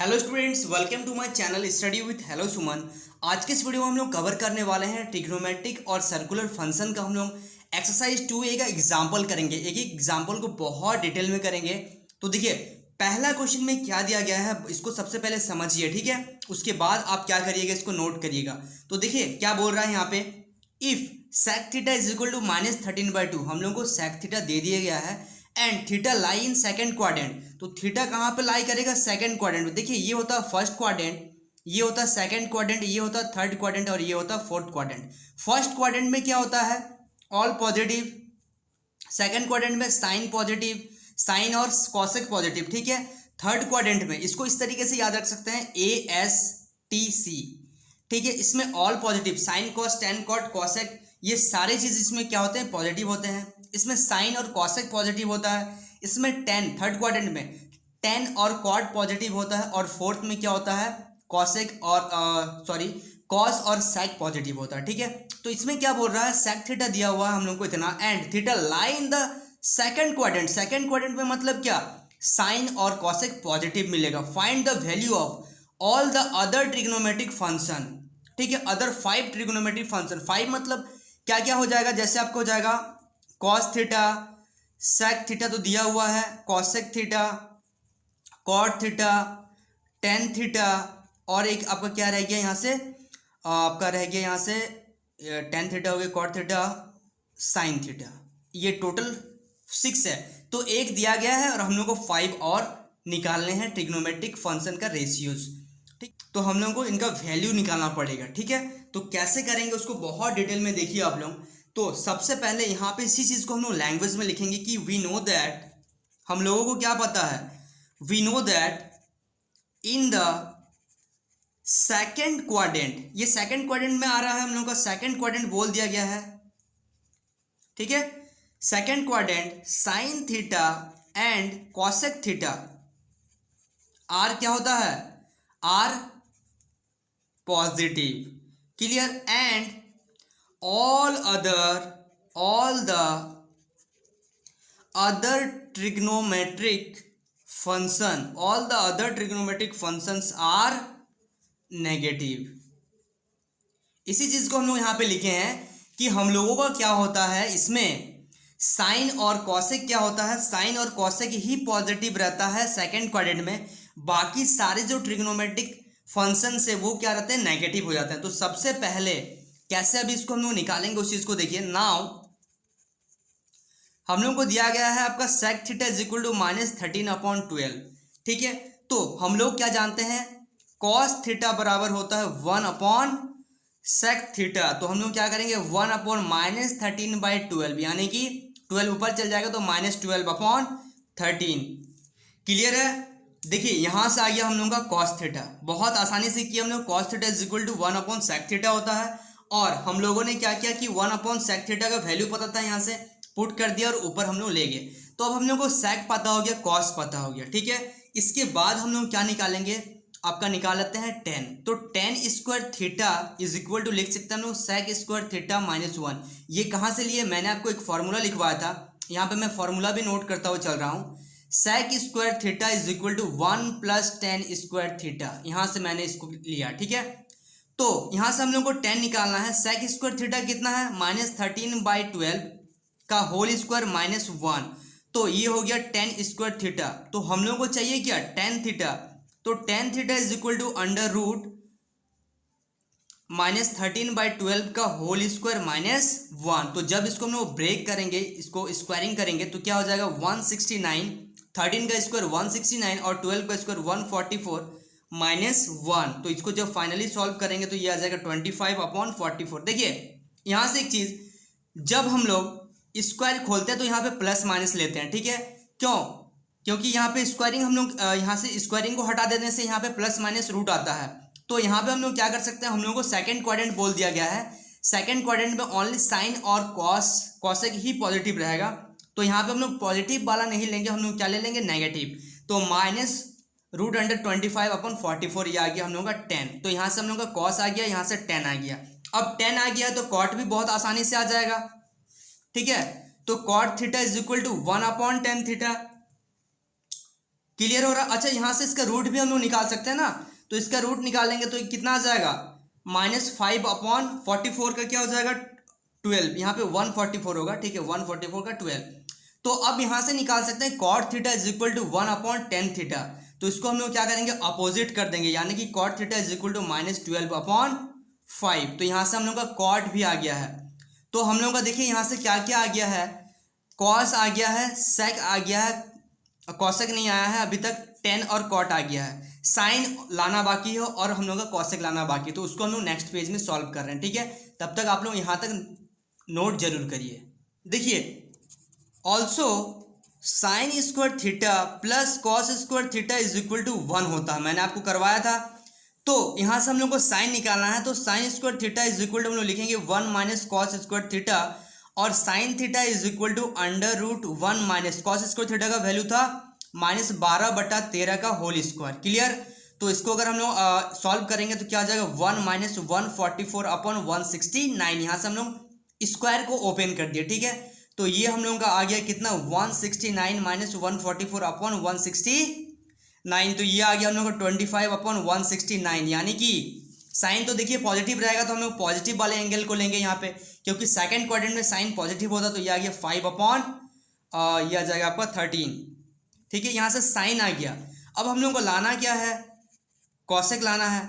Hello students, welcome to my channel study with hello Suman. आज के इस वीडियो में हम लोग कवर करने वाले हैं ट्रिग्नोमेट्रिक और सर्कुलर फंक्शन का। हम लोग एक्सरसाइज 2A का एग्जांपल करेंगे। एक एक एग्जांपल को बहुत डिटेल में करेंगे। तो देखिए, पहला क्वेश्चन में क्या दिया गया है इसको सबसे पहले समझिए, ठीक है। उसके बाद आप क्या करिएगा, इसको नोट करिएगा। तो देखिए क्या बोल रहा है यहाँ पे, if sec theta is equal to -13/2। हम लोग को सेक थीटा दे दिया गया है and theta lie in second quadrant. तो थीटा कहाँ पे लाई करेगा, सेकंड क्वाड्रेंट में। देखिए, ये होता है फर्स्ट क्वाड्रेंट, ये होता है सेकंड क्वाड्रेंट, ये होता है थर्ड क्वाड्रेंट और ये होता है फोर्थ क्वाड्रेंट। फर्स्ट क्वाड्रेंट में क्या होता है, ऑल पॉजिटिव। सेकंड क्वाड्रेंट में साइन पॉजिटिव, साइन और कॉसेक पॉजिटिव, ठीक है। थर्ड क्वाड्रेंट में इसको इस तरीके से याद रख सकते हैं, ASTC, ठीक है। इसमें all positive, sine cos tan cot cosec, ये सारे चीज इसमें क्या होते हैं, पॉजिटिव होते हैं। इसमें साइन और कॉसेक पॉजिटिव होता है। इसमें टेन, थर्ड क्वाड्रेंट में टेन और कॉट पॉजिटिव होता है। और फोर्थ में क्या होता है, कॉसेक और कॉस और सेक पॉजिटिव होता है, ठीक है। तो इसमें क्या बोल रहा है, सेक थीटा दिया हुआ है हम लोग को इतना and theta lie in the second quadrant. Second quadrant में मतलब क्या, साइन और कॉसेक पॉजिटिव मिलेगा। Find the value of all the other trigonometric function, ठीक है। Other 5 trigonometric function. 5 मतलब क्या क्या हो जाएगा, जैसे आपको हो जाएगा कॉस थीटा, सेक थीटा तो दिया हुआ है, cosec theta, cot theta, tan theta, और एक आपका क्या रह गया यहाँ से, आपका रह गया यहाँ से टेन थीटा हो गया, कॉट थीटा, साइन थीटा। ये टोटल 6 है। तो एक दिया गया है और हम लोग को 5 और निकालने हैं ट्रिग्नोमेट्रिक फंक्शन का रेशियोज, ठीक। तो हम लोगों को इनका वैल्यू निकालना पड़ेगा, ठीक है। तो कैसे करेंगे उसको बहुत डिटेल में देखिए आप लोग। तो सबसे पहले यहाँ पे इसी चीज को हम लोग लैंग्वेज में लिखेंगे कि वी नो दैट, हम लोगों को क्या पता है, we know that in the second quadrant, ये सेकेंड क्वाड्रेंट में आ रहा है, हम लोगों का सेकेंड क्वाड्रेंट बोल दिया गया है, ठीक है। Second quadrant sine theta and cosec theta, are क्या होता है, are positive, clear. And all the other trigonometric functions are negative। इसी चीज को हम लोग यहाँ पे लिखे हैं कि हम लोगों का क्या होता है, इसमें साइन और कॉसेक क्या होता है, साइन और कॉसेक ही पॉजिटिव रहता है सेकंड क्वाड्रेंट में। बाकी सारे जो ट्रिग्नोमेट्रिक फंक्शन है वो क्या रहते हैं, नेगेटिव हो जाते हैं। तो सबसे पहले कैसे अभी इसको हम लोग निकालेंगे उस चीज को देखिए। नाउ हम लोग को दिया गया है आपका sec theta is equal to -13/12, ठीक है। तो हम लोग क्या जानते हैं, कॉस थीटा बराबर होता है 1/सेक थीटा। तो हम लोग क्या करेंगे, 1/-13/12, यानी कि 12 ऊपर चल जाएगा तो -12/13। क्लियर है। देखिए यहां से आ गया हम लोग का कॉस थीटा, बहुत आसानी से किया हम लोग। Cos theta is equal to 1/सेक थीटा होता है। और हम लोगों ने क्या किया कि 1/सेक थीटा का वैल्यू पता था, यहाँ से पुट कर दिया और ऊपर हम लोग ले गए। तो अब हम लोग को सेक पता हो गया, कॉस पता हो गया, ठीक है। इसके बाद हम लोग क्या निकालेंगे, आपका निकाल लेते हैं टेन। तो tan square theta is equal to लिख सकते हैं हम लोग सेक स्क्वायर थीटा -1। ये कहाँ से लिए, मैंने आपको एक फॉर्मूला लिखवाया था, यहाँ पे मैं फॉर्मूला भी नोट करता हुआ चल रहा हूँ। Sec square theta is equal to 1 + tan square theta, यहाँ से मैंने इसको लिया, ठीक है। तो यहां से हम लोग को 10 निकालना है। सेक स्क्वायर थीटा कितना है, -13/12 का होल स्क्वायर -1। तो ये हो गया 10 स्क्वायर थीटा। तो हम लोग को चाहिए क्या, tan थीटा। तो tan theta is equal to √ -13/12 का होल स्क्वायर -1। तो जब इसको हम लोग ब्रेक करेंगे, इसको स्क्वायरिंग करेंगे तो क्या हो जाएगा, 169, 13 का स्क्वायर 169 और 12 का स्क्वायर 144 -1। तो इसको जब फाइनली सॉल्व करेंगे तो ये आ जाएगा 25/44। देखिए यहां से एक चीज, जब हम लोग स्क्वायर खोलते हैं तो यहाँ पे प्लस माइनस लेते हैं, ठीक है। क्यों, क्योंकि यहाँ पे स्क्वायरिंग हम लोग यहाँ से स्क्वायरिंग को हटा देने से यहाँ पे प्लस माइनस रूट आता है। तो यहाँ पे हम लोग क्या कर सकते हैं, हम लोग को सेकंड क्वाड्रेंट बोल दिया गया है। सेकंड क्वाड्रेंट में ओनली साइन और कॉसेक ही पॉजिटिव रहेगा। तो यहाँ पे हम लोग पॉजिटिव वाला नहीं लेंगे, हम लोग क्या ले लेंगे, नेगेटिव। तो -√25/44 ये आ गया हम लोग का 10। तो यहाँ से हम लोग का कॉस आ गया, यहाँ से 10 आ गया। अब 10 आ गया तो कॉट भी बहुत आसानी से आ जाएगा, ठीक है। तो cot theta is equal to 1/tan theta, clear हो रहा? अच्छा, यहाँ से इसका रूट भी हम लोग निकाल सकते हैं ना, तो इसका रूट निकालेंगे तो कितना आ जाएगा, -5/44 का क्या हो जाएगा 12, यहाँ पे 144 होगा, ठीक है, 144 का 12। तो अब यहाँ से निकाल सकते हैं cot theta is equal to 1/tan theta, तो इसको हम लोग क्या करेंगे, अपोजिट कर देंगे, यानी कि cot theta is equal to -12/5। तो यहाँ से हम लोग का cot भी आ गया है। तो हम लोग का देखिए यहाँ से क्या क्या आ गया है, cos आ गया है, sec आ गया है, कॉसेक नहीं आया है अभी तक, टेन और कॉट आ गया है, साइन लाना बाकी हो और हम लोग का कॉसेक लाना बाकी है, तो उसको हम लोग नेक्स्ट पेज में सॉल्व कर रहे हैं, ठीक है। तब तक आप लोग यहाँ तक नोट जरूर करिए। देखिए, also sine square theta plus cos square theta is equal to 1 होता है, मैंने आपको करवाया था। तो यहाँ से हम लोग को साइन निकालना है, तो sine square theta is equal to हम लोग लिखेंगे 1 माइनस कॉस स्क्वायर थीटा, और sine theta is equal to √1 minus cos square theta का वैल्यू था -12/13 का होल स्क्वायर। क्लियर? तो इसको अगर हम लोग सॉल्व करेंगे तो क्या आ जाएगा, 1 माइनस 144/169। यहाँ से हम लोग स्क्वायर को ओपन कर दिया, ठीक है। तो ये हम लोगों का आ गया कितना, 169 माइनस 144/169, तो ये आ गया हम लोग का 25/169, यानी कि साइन तो देखिए पॉजिटिव रहेगा तो हम लोग पॉजिटिव वाले एंगल को लेंगे यहाँ पे, क्योंकि सेकंड क्वाड्रेंट में साइन पॉजिटिव होता, तो ये आ गया 5 ये आ जाएगा आपका 13, ठीक है। यहाँ से साइन आ गया। अब हम लोग को लाना क्या है, कॉसेक लाना है।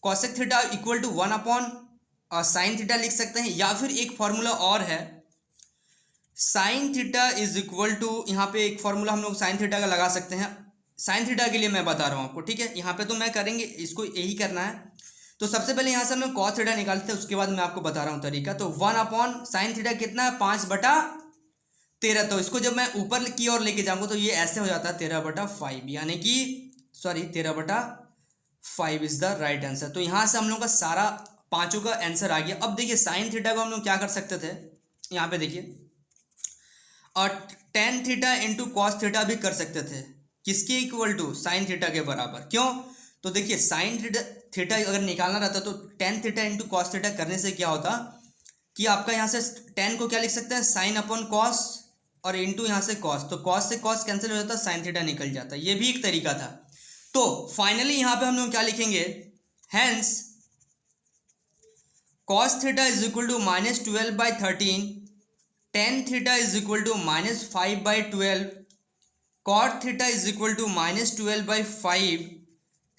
Cosec theta equal to 1/sin theta लिख सकते हैं, या फिर एक फॉर्मूला और है, sine theta is equal to, यहाँ पे एक फॉर्मूला हम लोग साइन थीटा का लगा सकते हैं। साइन थीटा के लिए मैं बता रहा हूँ आपको, ठीक है। यहाँ पे तो मैं करेंगे, इसको यही करना है। तो सबसे पहले यहाँ से हम लोग कॉस थीटा निकालते हैं, उसके बाद मैं आपको बता रहा हूँ तरीका। तो 1/sin थीटा कितना है, 5/13। तो इसको जब मैं ऊपर की ओर लेके जाऊँगा तो ये ऐसे हो जाता है 13/5, यानी कि 13/5 इज द राइट आंसर। तो यहाँ से हम लोग का सारा पांचों का आंसर आ गया। अब देखिए साइन थीटा को हम लोग क्या कर सकते थे, यहाँ पे देखिए, और tan theta into cos theta भी कर सकते थे, किसके इक्वल टू, साइन थीटा के बराबर। क्यों? तो देखिए साइन थीटा अगर निकालना रहता तो tan theta into cos theta करने से क्या होता कि आपका यहाँ से tan को क्या लिख सकते हैं, साइन अपॉन कॉस, और इंटू यहाँ से कॉस, तो कॉस से कॉस कैंसिल हो जाता, साइन थीटा निकल जाता। ये भी एक तरीका था। तो फाइनली यहाँ पे हम लोग क्या लिखेंगे, hence cos theta is equal to -12/13, tan theta is equal to -5/12, cot theta is equal to -12/5,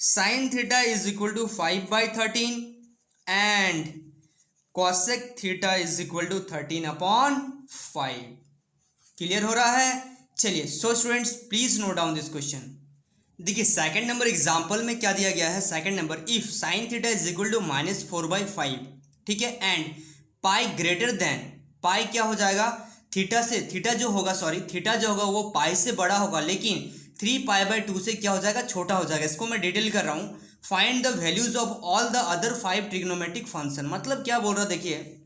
sin theta is equal to 5/13, and cosec theta is equal to 13/5। Clear हो रहा है? चलिए, so students please note down this question. देखिए second number example में क्या दिया गया है, second number, if sin theta is equal to -4/5, ठीक है, एंड पाई ग्रेटर देन, पाई क्या हो जाएगा, थीटा से, थीटा जो होगा वो पाई से बड़ा होगा, लेकिन 3π/2 से क्या हो जाएगा, छोटा हो जाएगा। इसको मैं डिटेल कर रहा हूँ। Find the values of all the other 5 trigonometric function. मतलब क्या बोल रहा है, देखिए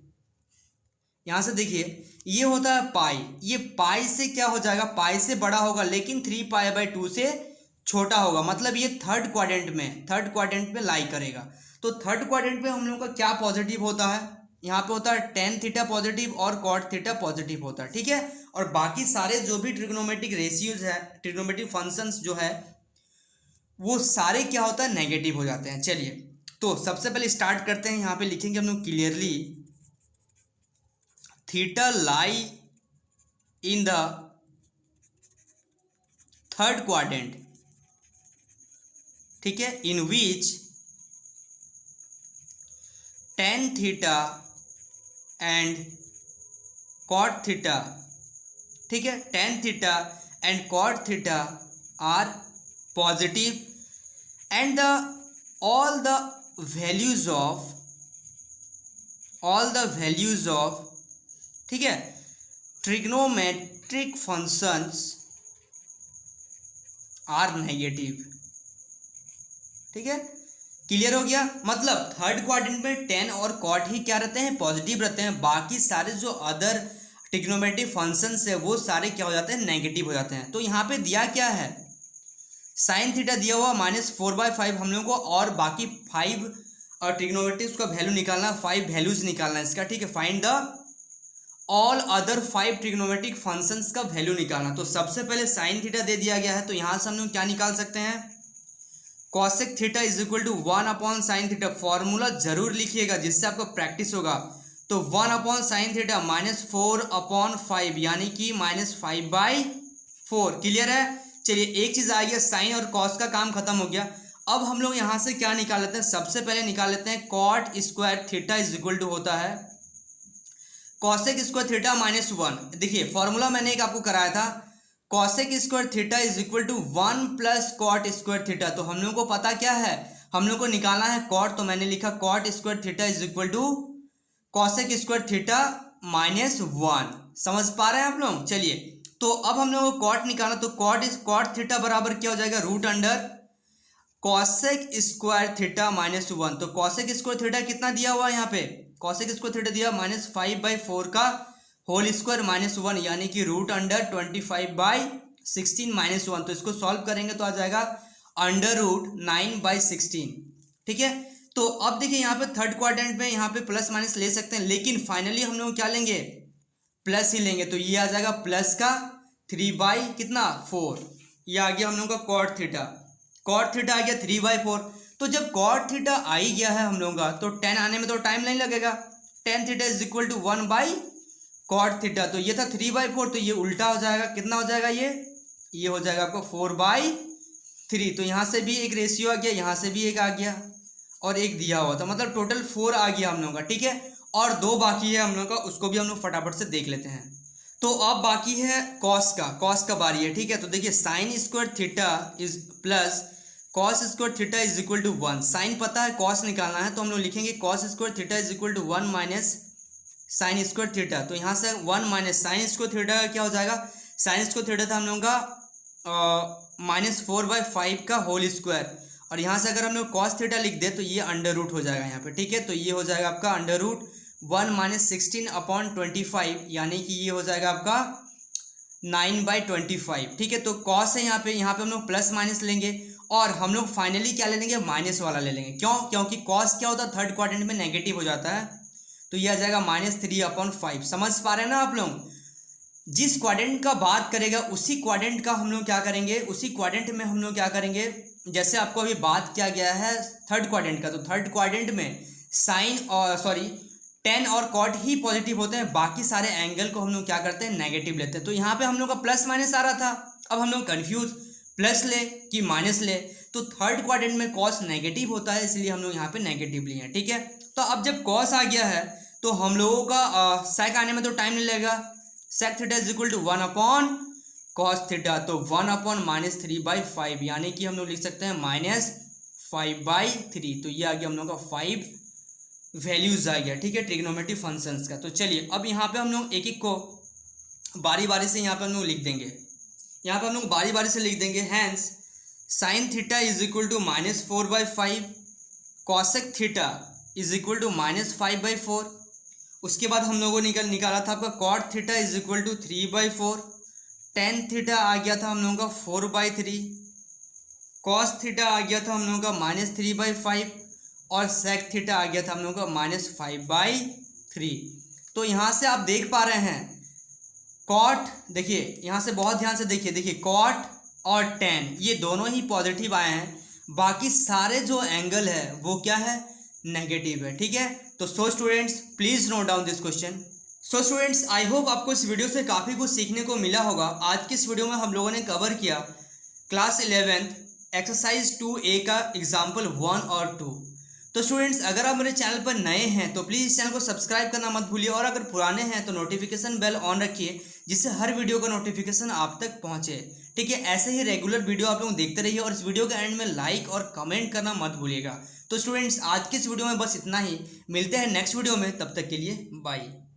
यहाँ से देखिए, ये होता है पाई, ये पाई से क्या हो जाएगा, पाई से बड़ा होगा, लेकिन 3π/2 से छोटा होगा। मतलब ये थर्ड क्वाड्रेंट में लाई करेगा। तो थर्ड क्वाड्रेंट में हम लोग का क्या पॉजिटिव होता है, यहाँ पे होता है tan थीटा पॉजिटिव और cot थीटा पॉजिटिव होता है, ठीक है। और बाकी सारे जो भी ट्रिग्नोमेट्रिक रेशियोज है, ट्रिग्नोमेट्रिक फंक्शंस जो है, वो सारे क्या होता है, नेगेटिव हो जाते हैं। चलिए, तो सबसे पहले स्टार्ट करते हैं। यहाँ पे लिखेंगे हम लोग clearly, theta lie in the third quadrant, ठीक है, in which tan theta and cot theta, ठीक है, tan theta and cot theta are positive, and all the values of ठीक है, ट्रिग्नोमेट्रिक फंक्शंस आर नेगेटिव, ठीक है। क्लियर हो गया? मतलब थर्ड क्वाड्रेंट में tan और cot ही क्या रहते हैं, पॉजिटिव रहते हैं। बाकी सारे जो अदर ट्रिग्नोमेट्रिक फंक्शंस है वो सारे क्या हो जाते हैं, नेगेटिव हो जाते हैं। तो यहाँ पे दिया क्या है, साइन थीटा दिया हुआ -4/5 हम लोगों को, और बाकी 5 ट्रिग्नोमेट्रिक का वैल्यू निकालना, 5 वैल्यूज निकालना इसका, ठीक है। Find the all other 5 trigonometric functions का वैल्यू निकालना। तो सबसे पहले साइन थीटा दे दिया गया है, तो यहाँ से हम लोग क्या निकाल सकते हैं, cosec theta is equal to 1/sin theta. Formula जरूर लिखिएगा जिससे आपको प्रैक्टिस होगा। तो 1/sin थीटा -4/5 यानी कि -5/4। क्लियर है। चलिए एक चीज आ गया, साइन और कॉस का काम खत्म हो गया। अब हम लोग यहाँ से क्या निकाल लेते हैं, सबसे पहले निकाल लेते हैं cot square theta is equal to होता है कॉसेक स्क्वायर थीटा -1। देखिए फॉर्मूला मैंने एक आपको कराया था, cosec square theta is equal to 1 plus cot square theta. तो हम लोगों को पता क्या है, हम लोग को निकालना है कॉट, तो मैंने लिखा cot square theta is equal to cosec square theta -1। समझ पा रहे हैं आप लोग। चलिए तो अब हम लोग को कॉट निकालना, तो कॉट थीटा बराबर क्या हो जाएगा, root under cosec square theta -1। तो कॉसेक स्क्वायर थीटा कितना दिया हुआ है यहाँ पे, कॉसेक स्क्वायर थीटा दिया -5/4 का होल स्क्वायर -1 यानी कि रूट अंडर 25/16 -1। तो इसको सॉल्व करेंगे तो आ जाएगा अंडर रूट 9/16। ठीक है। तो अब देखिए यहाँ पे थर्ड क्वाड्रेंट में यहाँ पे प्लस माइनस ले सकते हैं, लेकिन फाइनली हम लोग क्या लेंगे, प्लस ही लेंगे। तो ये आ जाएगा प्लस का 3/4। ये आ गया हम लोग का कॉट थीटा। कॉट थीटा आ गया 3/4। तो जब कॉट थीटा आ ही गया है हम लोगों का, तो 10 आने में तो टाइम नहीं लगेगा। tan theta is equal to 1/कॉट थीटा। तो ये था 3/4, तो ये उल्टा हो जाएगा, कितना हो जाएगा, ये हो जाएगा आपको 4/3। तो यहाँ से भी एक रेशियो आ गया, यहाँ से भी एक आ गया और एक दिया हुआ था, मतलब टोटल 4 आ गया हम लोगों का। ठीक है। और 2 बाकी है हम लोग का, उसको भी हम लोग फटाफट से देख लेते हैं। तो अब बाकी है कॉस का बारी है। ठीक है। तो देखिए sine square theta is plus cos square theta is equal to 1। Sine पता है, कॉस निकालना है, तो हम लोग लिखेंगे cos square theta is equal to 1 minus sine square theta. तो यहाँ से 1 माइनस साइन स्क्वायर थीटा क्या हो जाएगा, साइन स्क्वायर थीटा था हम लोगों का -4/5 का होल स्क्वायर, और यहाँ से अगर हम लोग कॉस थीटा लिख दे तो ये अंडर रूट हो जाएगा यहाँ पे। ठीक है। तो ये हो जाएगा आपका अंडर रूट 1 माइनस 16/25 यानी कि ये हो जाएगा आपका 9/25। ठीक है। तो कॉस है यहाँ पे हम लोग प्लस माइनस लेंगे, और हम लोग फाइनली क्या ले लेंगे, माइनस वाला ले लेंगे। क्यों, क्योंकि कॉस क्या होता है, थर्ड क्वाड्रेंट में नेगेटिव हो जाता है। तो ये आ जाएगा -3/5। समझ पा रहे हैं ना आप लोग। जिस क्वाड्रेंट का बात करेगा उसी क्वाड्रेंट का हम लोग क्या करेंगे, उसी क्वाड्रेंट में हम लोग क्या करेंगे, जैसे आपको अभी बात किया गया है थर्ड क्वाड्रेंट का, तो थर्ड क्वाड्रेंट में साइन और tan और कॉट ही पॉजिटिव होते हैं, बाकी सारे एंगल को हम लोग क्या करते हैं, नेगेटिव लेते हैं। तो यहाँ पे हम लोग का प्लस माइनस आ रहा था, अब हम लोग कंफ्यूज प्लस ले कि माइनस ले। तो थर्ड क्वाड्रेंट में कॉस नेगेटिव होता है, इसलिए हम लोग यहाँ पे नेगेटिव लिए हैं। ठीक है। तो अब जब कॉस आ गया है तो हम लोगों का सेक आने में तो टाइम नहीं लगेगा। Sec theta is equal to 1/cos theta. तो 1/-3/5 यानी कि हम लोग लिख सकते हैं -5/3। तो ये आ गया हम लोग का 5 वैल्यूज आ गया। ठीक है, ट्रिग्नोमेट्रिक फंक्शंस का। तो चलिए अब यहाँ पे हम लोग एक एक को बारी बारी से यहाँ पे हम लोग लिख देंगे, यहाँ पे हम लोग बारी बारी से लिख देंगे। Hence sine theta is equal to -4/5, cosec theta is equal to -5/4। उसके बाद हम लोगों ने निकाला था आपका cot theta is equal to 3/4, tan theta आ गया था हम लोगों का 4/3, कॉस थीटा आ गया था हम लोगों का -3/5, और सेक थीटा आ गया था हम लोगों का -5/3। तो यहाँ से आप देख पा रहे हैं कॉट, देखिए यहाँ से बहुत ध्यान से देखिए कॉट और tan ये दोनों ही पॉजिटिव आए हैं, बाकी सारे जो एंगल है वो क्या है, नेगेटिव है। ठीक है। तो students please note down this question. Students I hope आपको इस वीडियो से काफ़ी कुछ सीखने को मिला होगा। आज की इस वीडियो में हम लोगों ने कवर किया क्लास 11th एक्सरसाइज 2A का एग्जाम्पल 1 और 2। तो स्टूडेंट्स अगर आप मेरे चैनल पर नए हैं तो प्लीज़ चैनल को सब्सक्राइब करना मत भूलिए, और अगर पुराने हैं तो नोटिफिकेशन बेल ऑन रखिए जिससे हर वीडियो का नोटिफिकेशन आप तक पहुंचे। ठीक है। ऐसे ही रेगुलर वीडियो आप लोग देखते रहिए, और इस वीडियो के एंड में लाइक और कमेंट करना मत भूलिएगा। तो स्टूडेंट्स आज की इस वीडियो में बस इतना ही, मिलते हैं नेक्स्ट वीडियो में, तब तक के लिए बाय।